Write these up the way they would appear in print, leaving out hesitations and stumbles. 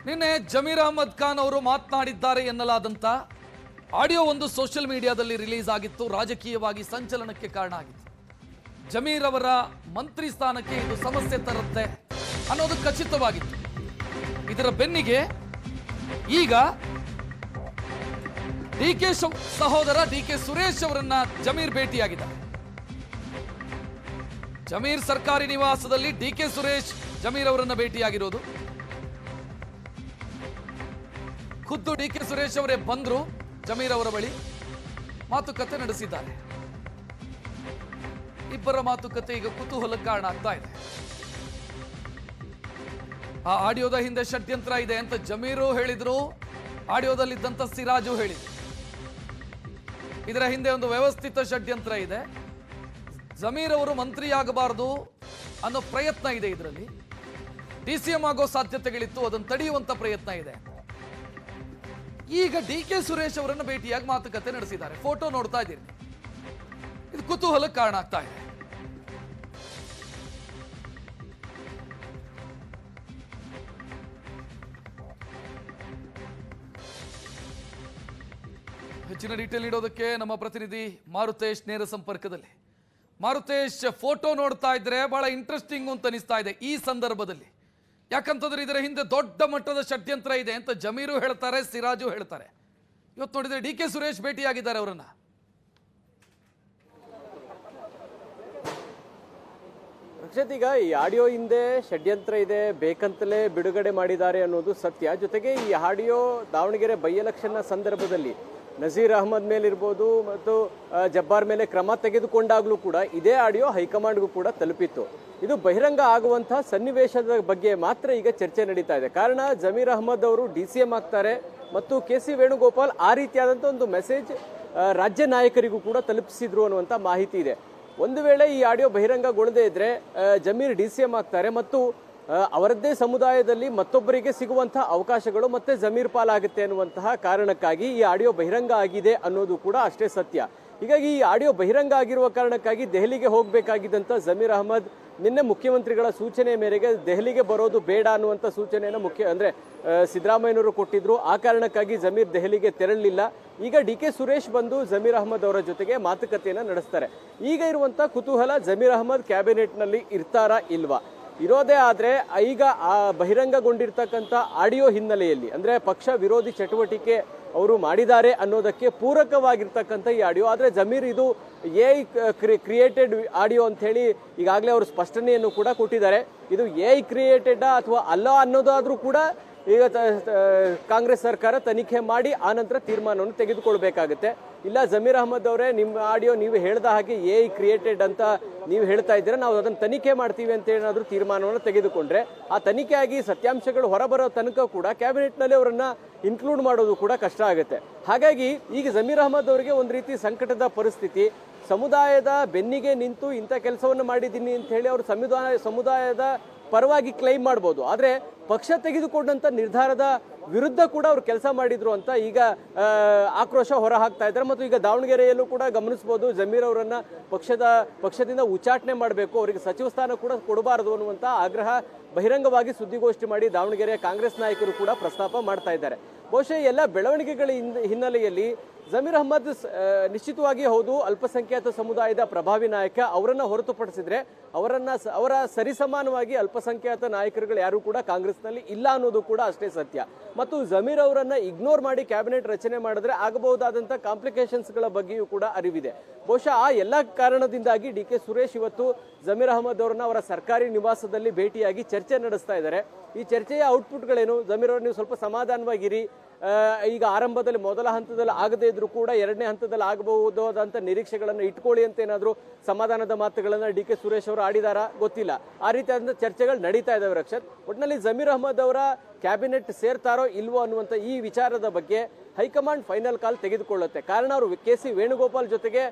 ನಿನ್ನೆ ಜಮೀರ್ ಅಹಮದ್ ಖಾನ್ ಅವರು ಮಾತನಾಡಿದ್ದಾರೆ ಎನ್ನಲಾದಂತ ಆಡಿಯೋ ಒಂದು ಸೋಷಿಯಲ್ ಮೀಡಿಯಾದಲ್ಲಿ ರಿಲೀಸ್ ಆಗಿತ್ತು. ರಾಜಕೀಯವಾಗಿ ಸಂಚಲನಕ್ಕೆ ಕಾರಣ ಆಗಿತ್ತು. ಜಮೀರ್ ಅವರ ಮಂತ್ರಿ ಸ್ಥಾನಕ್ಕೆ ಇದು ಸಮಸ್ಯೆ ತರುತ್ತೆ ಅನ್ನೋದು ಖಚಿತವಾಗಿತ್ತು. ಇದರ ಬೆನ್ನಿಗೆ ಈಗ ಡಿಕೆ ಸಹೋದರ ಡಿಕೆ ಸುರೇಶ್ ಅವರನ್ನ ಜಮೀರ್ ಭೇಟಿಯಾಗಿದ್ದಾರೆ. ಜಮೀರ್ ಸರ್ಕಾರಿ ನಿವಾಸದಲ್ಲಿ ಡಿಕೆ ಸುರೇಶ್ ಜಮೀರ್ ಅವರನ್ನ ಭೇಟಿಯಾಗಿರೋದು. ಖುದ್ದು ಡಿಕೆ ಸುರೇಶ್ ಅವರೇ ಬಂದ್ರು ಜಮೀರ್ ಅವರ ಬಳಿ, ಮಾತುಕತೆ ನಡೆಸಿದ್ದಾರೆ. ಇಬ್ಬರ ಮಾತುಕತೆ ಈಗ ಕುತೂಹಲಕ್ಕೆ ಕಾರಣ ಆಗ್ತಾ ಇದೆ. ಆ ಆಡಿಯೋದ ಹಿಂದೆ ಷಡ್ಯಂತ್ರ ಇದೆ ಅಂತ ಜಮೀರು ಹೇಳಿದ್ರು, ಆಡಿಯೋದಲ್ಲಿದ್ದಂತ ಸಿರಾಜು ಹೇಳಿದ್ರು. ಇದರ ಹಿಂದೆ ಒಂದು ವ್ಯವಸ್ಥಿತ ಷಡ್ಯಂತ್ರ ಇದೆ. ಜಮೀರ್ ಅವರು ಮಂತ್ರಿಯಾಗಬಾರದು ಅನ್ನೋ ಪ್ರಯತ್ನ ಇದೆ. ಇದರಲ್ಲಿ ಡಿಸಿಎಂ ಆಗೋ ಸಾಧ್ಯತೆಗಳಿತ್ತು, ಅದನ್ನು ತಡೆಯುವಂತ ಪ್ರಯತ್ನ ಇದೆ. ಈಗ ಡಿಕೆ ಸುರೇಶ್ ಅವರನ್ನು ಭೇಟಿಯಾಗಿ ಮಾತುಕತೆ ನಡೆಸಿದ್ದಾರೆ. ಫೋಟೋ ನೋಡ್ತಾ ಇದ್ದೀರಿ, ಇದು ಕುತೂಹಲಕ್ಕೆ ಕಾರಣ ಆಗ್ತಾ ಇದೆ. ಹೆಚ್ಚಿನ ಡೀಟೇಲ್ ನೀಡೋದಕ್ಕೆ ನಮ್ಮ ಪ್ರತಿನಿಧಿ ಮಾರುತೇಶ್ ನೇರ ಸಂಪರ್ಕದಲ್ಲಿ. ಮಾರುತೇಶ್, ಫೋಟೋ ನೋಡ್ತಾ ಇದ್ರೆ ಬಹಳ ಇಂಟ್ರೆಸ್ಟಿಂಗ್ ಅಂತ ಅನಿಸ್ತಾ ಇದೆ ಈ ಸಂದರ್ಭದಲ್ಲಿ. ಯಾಕಂತಂದ್ರೆ ಇದರ ಹಿಂದೆ ದೊಡ್ಡ ಮಟ್ಟದ ಷಡ್ಯಂತ್ರ ಇದೆ ಅಂತ ಜಮೀರು ಹೇಳ್ತಾರೆ, ಸಿರಾಜು ಹೇಳ್ತಾರೆ. ಇವತ್ತು ನೋಡಿದ್ರೆ ಡಿಕೆ ಸುರೇಶ್ ಭೇಟಿಯಾಗಿದ್ದಾರೆ ಅವರನ್ನ. ರಕ್ಷಿತ್, ಈಗ ಈ ಆಡಿಯೋ ಹಿಂದೆ ಷಡ್ಯಂತ್ರ ಇದೆ, ಬೇಕಂತಲೇ ಬಿಡುಗಡೆ ಮಾಡಿದ್ದಾರೆ ಅನ್ನೋದು ಸತ್ಯ. ಜೊತೆಗೆ ಈ ಆಡಿಯೋ ದಾವಣಗೆರೆ ಬೈ ಎಲೆಕ್ಷನ್ನ ಸಂದರ್ಭದಲ್ಲಿ ನಜೀರ್ ಅಹಮದ್ ಮೇಲಿರ್ಬೋದು ಮತ್ತು ಜಬ್ಬಾರ್ ಮೇಲೆ ಕ್ರಮ ತೆಗೆದುಕೊಂಡಾಗಲೂ ಕೂಡ ಇದೇ ಆಡಿಯೋ ಹೈಕಮಾಂಡ್ಗೂ ಕೂಡ ತಲುಪಿತ್ತು. ಇದು ಬಹಿರಂಗ ಆಗುವಂತಹ ಸನ್ನಿವೇಶದ ಬಗ್ಗೆ ಮಾತ್ರ ಈಗ ಚರ್ಚೆ ನಡೀತಾ ಇದೆ. ಕಾರಣ ಜಮೀರ್ ಅಹಮದ್ ಅವರು DCM ಆಗ್ತಾರೆ ಮತ್ತು KC ವೇಣುಗೋಪಾಲ್ ಆ ರೀತಿಯಾದಂಥ ಒಂದು ಮೆಸೇಜ್ ರಾಜ್ಯ ನಾಯಕರಿಗೂ ಕೂಡ ತಲುಪಿಸಿದ್ರು ಅನ್ನುವಂಥ ಮಾಹಿತಿ ಇದೆ. ಒಂದು ವೇಳೆ ಈ ಆಡಿಯೋ ಬಹಿರಂಗಗೊಳ್ಳದೇ ಇದ್ರೆ ಜಮೀರ್ DCM ಆಗ್ತಾರೆ ಮತ್ತು ಅವರದ್ದೇ ಸಮುದಾಯದಲ್ಲಿ ಮತ್ತೊಬ್ಬರಿಗೆ ಸಿಗುವಂತಹ ಅವಕಾಶಗಳು ಮತ್ತೆ ಜಮೀರ್ ಪಾಲಾಗುತ್ತೆ ಅನ್ನುವಂತಹ ಕಾರಣಕ್ಕಾಗಿ ಈ ಆಡಿಯೋ ಬಹಿರಂಗ ಆಗಿದೆ ಅನ್ನೋದು ಕೂಡ ಅಷ್ಟೇ ಸತ್ಯ. ಹೀಗಾಗಿ ಈ ಆಡಿಯೋ ಬಹಿರಂಗ ಆಗಿರುವ ಕಾರಣಕ್ಕಾಗಿ ದೆಹಲಿಗೆ ಹೋಗಬೇಕಾಗಿದ್ದಂಥ ಜಮೀರ್ ಅಹಮದ್ ನಿನ್ನೆ ಮುಖ್ಯಮಂತ್ರಿಗಳ ಸೂಚನೆ ಮೇರೆಗೆ ದೆಹಲಿಗೆ ಬರೋದು ಬೇಡ ಅನ್ನುವಂಥ ಸೂಚನೆಯನ್ನು ಸಿದ್ದರಾಮಯ್ಯನವರು ಕೊಟ್ಟಿದ್ರು. ಆ ಕಾರಣಕ್ಕಾಗಿ ಜಮೀರ್ ದೆಹಲಿಗೆ ತೆರಳಲಿಲ್ಲ. ಈಗ DK ಸುರೇಶ್ ಬಂದು ಜಮೀರ್ ಅಹಮದ್ ಅವರ ಜೊತೆಗೆ ಮಾತುಕತೆಯನ್ನು ನಡೆಸ್ತಾರೆ. ಈಗ ಇರುವಂಥ ಕುತೂಹಲ, ಜಮೀರ್ ಅಹಮದ್ ಕ್ಯಾಬಿನೆಟ್ನಲ್ಲಿ ಇರ್ತಾರಾ ಇಲ್ವಾ? ಇರೋದೇ ಆದರೆ ಈಗ ಆ ಬಹಿರಂಗಗೊಂಡಿರ್ತಕ್ಕಂಥ ಆಡಿಯೋ ಹಿನ್ನೆಲೆಯಲ್ಲಿ ಅಂದರೆ ಪಕ್ಷ ವಿರೋಧಿ ಚಟುವಟಿಕೆ ಅವರು ಮಾಡಿದ್ದಾರೆ ಅನ್ನೋದಕ್ಕೆ ಪೂರಕವಾಗಿರ್ತಕ್ಕಂಥ ಈ ಆಡಿಯೋ. ಆದರೆ ಜಮೀರ್ ಇದು AI ಕ್ರಿಯೇಟೆಡ್ ಆಡಿಯೋ ಅಂತ ಹೇಳಿ ಈಗಾಗಲೇ ಅವರು ಸ್ಪಷ್ಟನೆಯನ್ನು ಕೂಡ ಕೊಟ್ಟಿದ್ದಾರೆ. ಇದು AI ಕ್ರಿಯೇಟೆಡ್ ಅಥವಾ ಅಲ್ಲ ಅನ್ನೋದಾದ್ರೂ ಕೂಡ ಈಗ ಕಾಂಗ್ರೆಸ್ ಸರ್ಕಾರ ತನಿಖೆ ಮಾಡಿ ಆನಂತರ ತೀರ್ಮಾನವನ್ನು ತೆಗೆದುಕೊಳ್ಬೇಕಾಗುತ್ತೆ. ಇಲ್ಲ ಜಮೀರ್ ಅಹಮದ್ ಅವರೇ, ನಿಮ್ಮ ಆಡಿಯೋ ನೀವು ಹೇಳ್ದ ಹಾಗೆ AI ಕ್ರಿಯೇಟೆಡ್ ಅಂತ ನೀವು ಹೇಳ್ತಾ ಇದ್ದೀರಾ, ನಾವು ಅದನ್ನು ತನಿಖೆ ಮಾಡ್ತೀವಿ ಅಂತ ಏನಾದರೂ ತೀರ್ಮಾನವನ್ನು ತೆಗೆದುಕೊಂಡ್ರೆ ಆ ತನಿಖೆಯಾಗಿ ಸತ್ಯಾಂಶಗಳು ಹೊರಬರೋ ತನಕ ಕೂಡ ಕ್ಯಾಬಿನೆಟ್ನಲ್ಲಿ ಅವರನ್ನ ಇನ್ಕ್ಲೂಡ್ ಮಾಡೋದು ಕೂಡ ಕಷ್ಟ ಆಗುತ್ತೆ. ಹಾಗಾಗಿ ಈಗ ಜಮೀರ್ ಅಹಮದ್ ಅವರಿಗೆ ಒಂದು ರೀತಿ ಸಂಕಟದ ಪರಿಸ್ಥಿತಿ. ಸಮುದಾಯದ ಬೆನ್ನಿಗೆ ನಿಂತು ಇಂಥ ಕೆಲಸವನ್ನು ಮಾಡಿದ್ದೀನಿ ಅಂತ ಹೇಳಿ ಅವರು ಸಮುದಾಯದ ಪರವಾಗಿ ಕ್ಲೈಮ್ ಮಾಡ್ಬೋದು, ಆದರೆ ಪಕ್ಷ ತೆಗೆದುಕೊಂಡಂತ ನಿರ್ಧಾರದ ವಿರುದ್ಧ ಕೂಡ ಅವರು ಕೆಲಸ ಮಾಡಿದ್ರು ಅಂತ ಈಗ ಆಕ್ರೋಶ ಹೊರ ಹಾಕ್ತಾ ಇದ್ದಾರೆ. ಮತ್ತು ಈಗ ದಾವಣಗೆರೆಯಲ್ಲೂ ಕೂಡ ಗಮನಿಸಬಹುದು, ಜಮೀರ್ ಅವರನ್ನ ಪಕ್ಷದಿಂದ ಉಚ್ಚಾಟನೆ ಮಾಡಬೇಕು, ಅವರಿಗೆ ಸಚಿವ ಸ್ಥಾನ ಕೂಡ ಕೊಡಬಾರದು ಅನ್ನುವಂತ ಆಗ್ರಹ ಬಹಿರಂಗವಾಗಿ ಸುದ್ದಿಗೋಷ್ಠಿ ಮಾಡಿ ದಾವಣಗೆರೆಯ ಕಾಂಗ್ರೆಸ್ ನಾಯಕರು ಕೂಡ ಪ್ರಸ್ತಾಪ ಮಾಡ್ತಾ ಇದ್ದಾರೆ. ಬಹುಶಃ ಎಲ್ಲ ಬೆಳವಣಿಗೆಗಳ ಹಿನ್ನೆಲೆಯಲ್ಲಿ ಜಮೀರ್ ಅಹಮದ್ ನಿಶ್ಚಿತವಾಗಿ ಹೌದು ಅಲ್ಪಸಂಖ್ಯಾತ ಸಮುದಾಯದ ಪ್ರಭಾವಿ ನಾಯಕ, ಅವರನ್ನ ಹೊರತುಪಡಿಸಿದ್ರೆ ಅವರ ಸರಿಸಮಾನವಾಗಿ ಅಲ್ಪಸಂಖ್ಯಾತ ನಾಯಕರುಗಳು ಯಾರು ಕೂಡ ಕಾಂಗ್ರೆಸ್ನಲ್ಲಿ ಇಲ್ಲ ಅನ್ನೋದು ಕೂಡ ಅಷ್ಟೇ ಸತ್ಯ. ಮತ್ತು ಜಮೀರ್ ಅವರನ್ನ ಇಗ್ನೋರ್ ಮಾಡಿ ಕ್ಯಾಬಿನೆಟ್ ರಚನೆ ಮಾಡಿದ್ರೆ ಆಗಬಹುದಾದಂಥ ಕಾಂಪ್ಲಿಕೇಶನ್ಸ್ಗಳ ಬಗ್ಗೆಯೂ ಕೂಡ ಅರಿವಿದೆ. ಬಹುಶಃ ಆ ಎಲ್ಲ ಕಾರಣದಿಂದಾಗಿ DK ಸುರೇಶ್ ಇವತ್ತು ಜಮೀರ್ ಅಹಮದ್ ಅವರನ್ನ ಅವರ ಸರ್ಕಾರಿ ನಿವಾಸದಲ್ಲಿ ಭೇಟಿಯಾಗಿ ಚರ್ಚೆ ನಡೆಸ್ತಾ ಇದ್ದಾರೆ. ಈ ಚರ್ಚೆಯ ಔಟ್ಪುಟ್ಗಳೇನು? ಜಮೀರ್ ಅವರು ನೀವು ಸ್ವಲ್ಪ ಸಮಾಧಾನವಾಗಿರಿ, ಈಗ ಆರಂಭದಲ್ಲಿ ಮೊದಲ ಹಂತದಲ್ಲಿ ಆಗದೇ ಇದ್ರೂ ಕೂಡ ಎರಡನೇ ಹಂತದಲ್ಲಿ ಆಗಬಹುದಾದಂಥ ನಿರೀಕ್ಷೆಗಳನ್ನು ಇಟ್ಕೊಳ್ಳಿ ಅಂತ ಏನಾದರೂ ಸಮಾಧಾನದ ಮಾತುಗಳನ್ನು DK ಸುರೇಶ್ ಅವರು ಆಡಿದಾರಾ ಗೊತ್ತಿಲ್ಲ. ಆ ರೀತಿಯಾದಂಥ ಚರ್ಚೆಗಳು ನಡೀತಾ ಇದ್ದಾವೆ ರಕ್ಷತ್. ಒಟ್ಟಿನಲ್ಲಿ ಜಮೀರ್ ಅಹಮದ್ ಅವರ ಕ್ಯಾಬಿನೆಟ್ ಸೇರ್ತಾರೋ ಇಲ್ವೋ ಅನ್ನುವಂಥ ಈ ವಿಚಾರದ ಬಗ್ಗೆ ಹೈಕಮಾಂಡ್ ಫೈನಲ್ ಕಾಲ್ ತೆಗೆದುಕೊಳ್ಳುತ್ತೆ. ಕಾರಣ ಅವರು KC ವೇಣುಗೋಪಾಲ್ ಜೊತೆಗೆ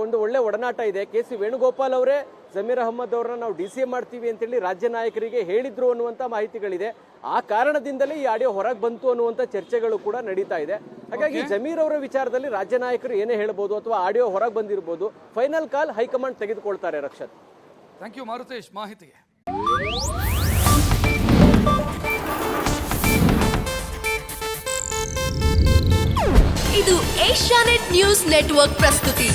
ಒಂದು ಒಳ್ಳೆ ಒಡನಾಟ ಇದೆ. KC ವೇಣುಗೋಪಾಲ್ ಅವರೇ ಜಮೀರ್ ಅಹಮದ್ ಅವರನ್ನ ನಾವು DCM ಮಾಡ್ತೀವಿ ಅಂತೇಳಿ ರಾಜ್ಯ ನಾಯಕರಿಗೆ ಹೇಳಿದ್ರು ಅನ್ನುವಂಥ ಮಾಹಿತಿಗಳಿದೆ. ಆ ಕಾರಣದಿಂದಲೇ ಈ ಆಡಿಯೋ ಹೊರಗೆ ಬಂತು ಅನ್ನುವಂಥ ಚರ್ಚೆಗಳು ಕೂಡ ನಡೀತಾ ಇದೆ. ಹಾಗಾಗಿ ಜಮೀರ್ ಅವರ ವಿಚಾರದಲ್ಲಿ ರಾಜ್ಯ ನಾಯಕರು ಏನೇ ಹೇಳ್ಬೋದು ಅಥವಾ ಆಡಿಯೋ ಹೊರಗೆ ಬಂದಿರಬಹುದು, ಫೈನಲ್ ಕಾಲ್ ಹೈಕಮಾಂಡ್ ತೆಗೆದುಕೊಳ್ತಾರೆ. ರಕ್ಷತ್, ಥ್ಯಾಂಕ್ ಯು ಮಾರುತೇಶ್ ಮಾಹಿತಿಗೆ. ಇದು ಏಷ್ಯಾನೆಟ್ ನ್ಯೂಸ್ ನೆಟ್ವರ್ಕ್ ಪ್ರಸ್ತುತಿ.